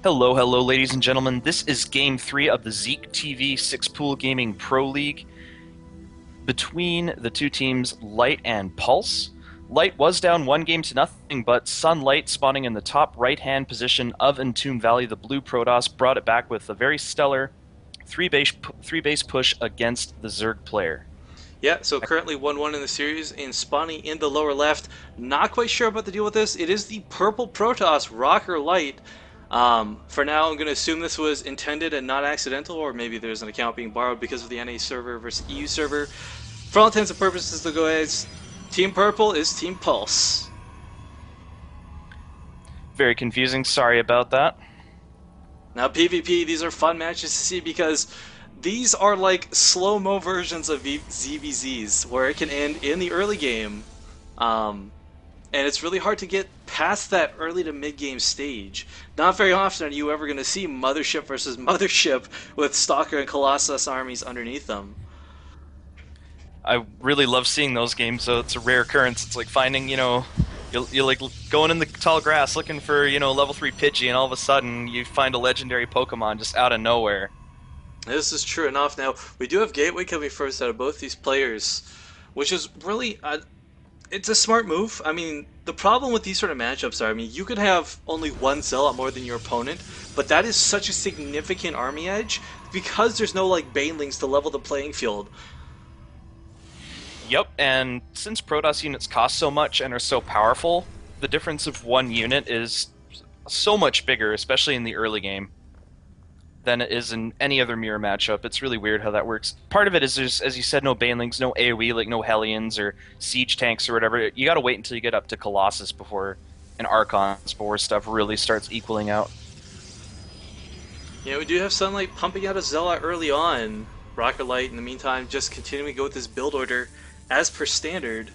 Hello, hello, ladies and gentlemen. This is Game 3 of the Zeke TV 6-Pool Gaming Pro League between the two teams, Light and Pulse. Light was down 1-0, but Sunlight, spawning in the top right-hand position of Entomb Valley, the blue Protoss, brought it back with a very stellar three-base push against the Zerg player. Yeah, so currently 1-1 in the series, and spawning in the lower left. Not quite sure about the deal with this. It is the purple Protoss, Rocker Light. For now, I'm going to assume this was intended and not accidental, or maybe there's an account being borrowed because of the NA server versus EU server. For all intents and purposes, the guys, Team Purple is Team Pulse. Very confusing. Sorry about that. Now, PvP, these are fun matches to see because these are like slow-mo versions of ZVZs, where it can end in the early game. And it's really hard to get past that early to mid-game stage. Not very often are you ever going to see Mothership versus Mothership with Stalker and Colossus armies underneath them. I really love seeing those games, so it's a rare occurrence. It's like finding, you're like going in the tall grass looking for, level 3 Pidgey, and all of a sudden you find a legendary Pokemon just out of nowhere. This is true enough. Now, we do have Gateway coming first out of both these players, which is really... it's a smart move. I mean, the problem with these sort of matchups are, you could have only one Zealot more than your opponent, but that is such a significant army edge because there's no, Banelings to level the playing field. Yep, and since Protoss units cost so much and are so powerful, the difference of one unit is so much bigger, especially in the early game, than it is in any other mirror matchup. It's really weird how that works. Part of it is there's, as you said, no Banelings, no AoE, like no Hellions or Siege tanks or whatever. You gotta wait until you get up to Colossus and Archons before stuff really starts equaling out. Yeah, we do have Sunlight pumping out a Zealot early on. Rocket Light, in the meantime, just continuing to go with this build order as per standard.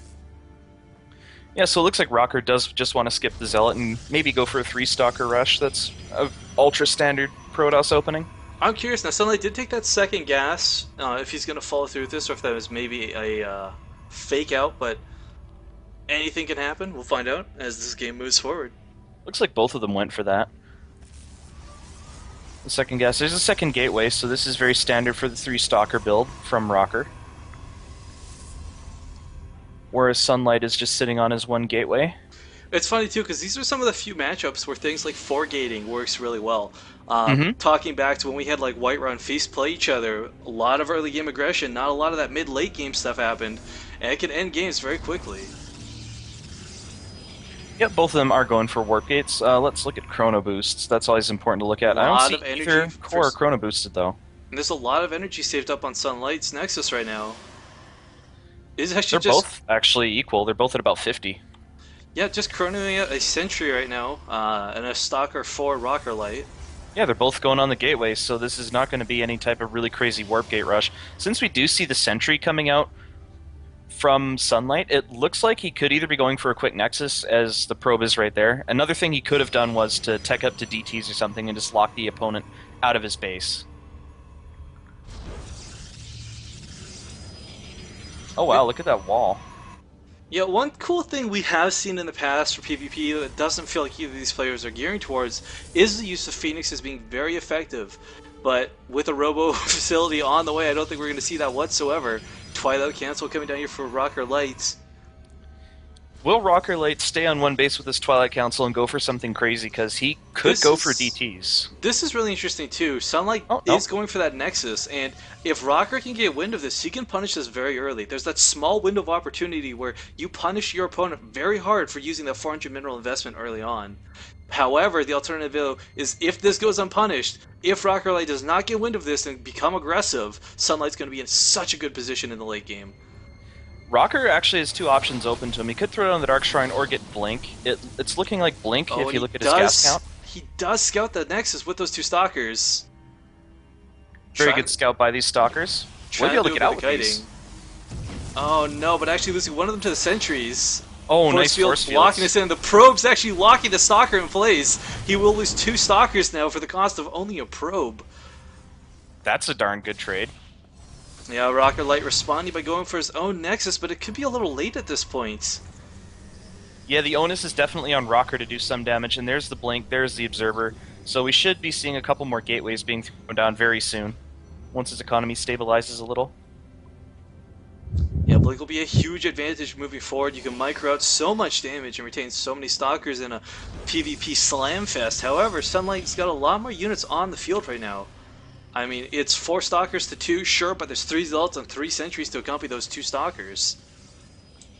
Yeah, so it looks like Rocker does just want to skip the Zealot and maybe go for a 3-Stalker rush. That's an ultra-standard Protoss opening. I'm curious, now Sunlight did take that second gas, if he's going to follow through with this, or if that was maybe a fake out, but anything can happen. We'll find out as this game moves forward. Looks like both of them went for that. The second gas. There's a second gateway, so this is very standard for the 3-Stalker build from Rocker. Whereas Sunlight is just sitting on his one gateway. It's funny too, because these are some of the few matchups where things like 4-gating works really well. Talking back to when we had Whiterun and Feast play each other, a lot of early game aggression, not a lot of that mid-late game stuff happened, and it can end games very quickly. Yep, both of them are going for warp gates. Let's look at chrono boosts. That's always important to look at. I don't see either core or chrono boosted though. And there's a lot of energy saved up on Sunlight's Nexus right now. They're both actually equal. They're both at about 50. Yeah, just chronoing out a Sentry right now, and a Stalker for Rocker Light. Yeah, they're both going on the gateway, so this is not going to be any type of really crazy warp gate rush. Since we do see the Sentry coming out from Sunlight, it looks like he could either be going for a quick Nexus, as the probe is right there. Another thing he could have done was to tech up to DTs or something and just lock the opponent out of his base. Oh wow, look at that wall. Yeah, one cool thing we have seen in the past for PvP that doesn't feel like either of these players are gearing towards is the use of Phoenix as being very effective. But with a Robo facility on the way, I don't think we're going to see that whatsoever. Twilight Cancel coming down here for Rocker Light. Will Rocker Light stay on one base with his Twilight Council and go for something crazy? Because he could go for DTs. This is really interesting too. Sunlight is going for that Nexus, and if Rocker can get wind of this, he can punish this very early. There's that small window of opportunity where you punish your opponent very hard for using that 400 mineral investment early on. However, the alternative is if this goes unpunished, if Rocker Light does not get wind of this and become aggressive, Sunlight's going to be in such a good position in the late game. Rocker actually has two options open to him. He could throw it on the Dark Shrine or get Blink. It's looking like Blink if you look at his gas count. He does scout the Nexus with those two Stalkers. Very good scout by these Stalkers. We'll be able to get out with these. Oh no, but actually losing one of them to the Sentries. Oh, nice force fields. Locking us in. The Probe's actually locking the Stalker in place. He will lose 2 Stalkers now for the cost of only a Probe. That's a darn good trade. Yeah, Rocker Light responding by going for his own Nexus, but it could be a little late at this point. Yeah, the onus is definitely on Rocker to do some damage, and there's the Blink, there's the Observer. So we should be seeing a couple more gateways being thrown down very soon, once his economy stabilizes a little. Yeah, Blink will be a huge advantage moving forward. You can micro out so much damage and retain so many stalkers in a PvP slam fest. However, Sunlight's got a lot more units on the field right now. I mean, it's 4 stalkers to 2, sure, but there's 3 zealots and 3 sentries to accompany those 2 stalkers.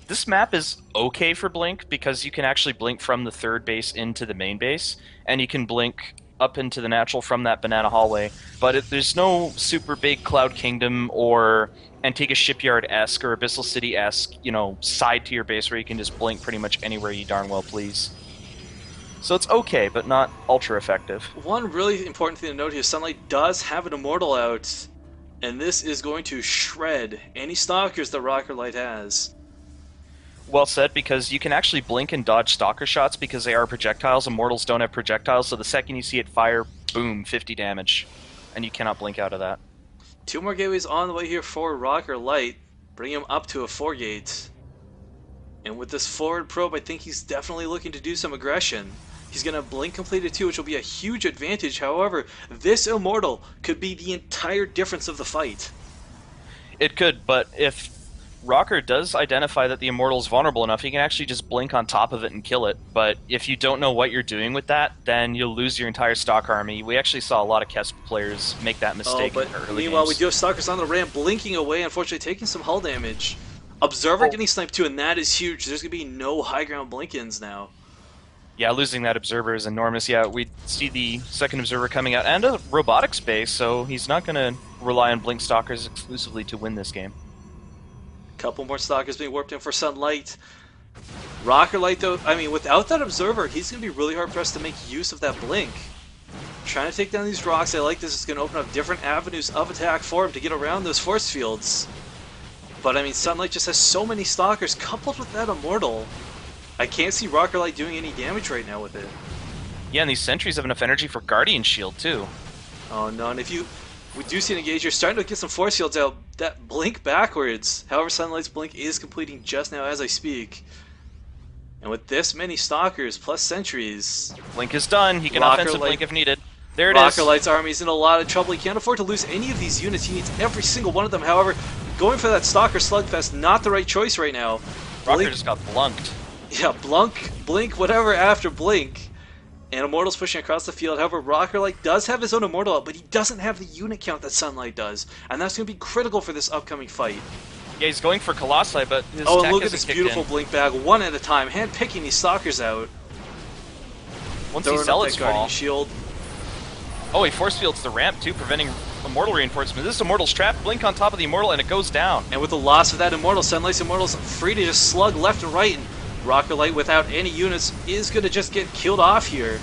This map is okay for Blink because you can actually blink from the third base into the main base, and you can blink up into the natural from that banana hallway. But there's no super big Cloud Kingdom or Antigua Shipyard-esque or Abyssal City-esque, you know, side to your base where you can just blink pretty much anywhere you darn well please. So it's okay, but not ultra effective. One really important thing to note here, Sunlight does have an Immortal out, and this is going to shred any stalkers that Rocket Light has. Well said, because you can actually blink and dodge stalker shots because they are projectiles. Immortals don't have projectiles, so the second you see it fire, boom, 50 damage. And you cannot blink out of that. 2 more gateways on the way here for Rocker Light, bring him up to a 4 gate. And with this forward probe, I think he's definitely looking to do some aggression. He's going to blink completed too, which will be a huge advantage. However, this Immortal could be the entire difference of the fight. It could, but if Rocker does identify that the Immortal is vulnerable enough, he can actually just blink on top of it and kill it. But if you don't know what you're doing with that, then you'll lose your entire stock army. We actually saw a lot of Kesp players make that mistake in early meanwhile, games. we do have stalkers on the ramp blinking away, unfortunately taking some hull damage. Observer getting sniped too, and that is huge. There's going to be no high ground blink-ins now. Yeah, losing that Observer is enormous. Yeah, we see the second Observer coming out, and a robotics base, so he's not going to rely on Blink Stalkers exclusively to win this game. Couple more stalkers being warped in for Sunlight. Rocker Light, though, I mean, without that Observer, he's going to be really hard-pressed to make use of that Blink. Trying to take down these rocks, I like this. It's going to open up different avenues of attack for him to get around those force fields. But, I mean, Sunlight just has so many stalkers, coupled with that Immortal. I can't see Rocker Light doing any damage right now with it. Yeah, and these sentries have enough energy for Guardian Shield, too. Oh, no, and if we do see an engage, you're starting to get some force fields out. That blink backwards. However, Sunlight's blink is completing just now as I speak. And with this many stalkers plus sentries, Blink is done. He can offensive blink if needed. There it is. Rocker Light's army is in a lot of trouble. He can't afford to lose any of these units. He needs every single one of them. However, going for that Stalker Slugfest, not the right choice right now. Rocker just got blunked. Yeah, blink, whatever after blink. And Immortal's pushing across the field. However, Rocker Light does have his own Immortal out, but he doesn't have the unit count that Sunlight does. And that's going to be critical for this upcoming fight. Yeah, he's going for Colossi, but his and tech look at isn't this kicked beautiful in. blink bag, one at a time, hand-picking these stalkers out. Once these Zealots fall... Guardian Shield. Oh, he force fields the ramp, too, preventing Immortal reinforcement. This is Immortal's trap. Blink on top of the Immortal, and it goes down. And with the loss of that Immortal, Sunlight's Immortal's free to just slug left and right, and Rocket Light, without any units, is going to just get killed off here.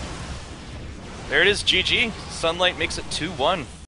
There it is, GG. Sunlight makes it 2-1.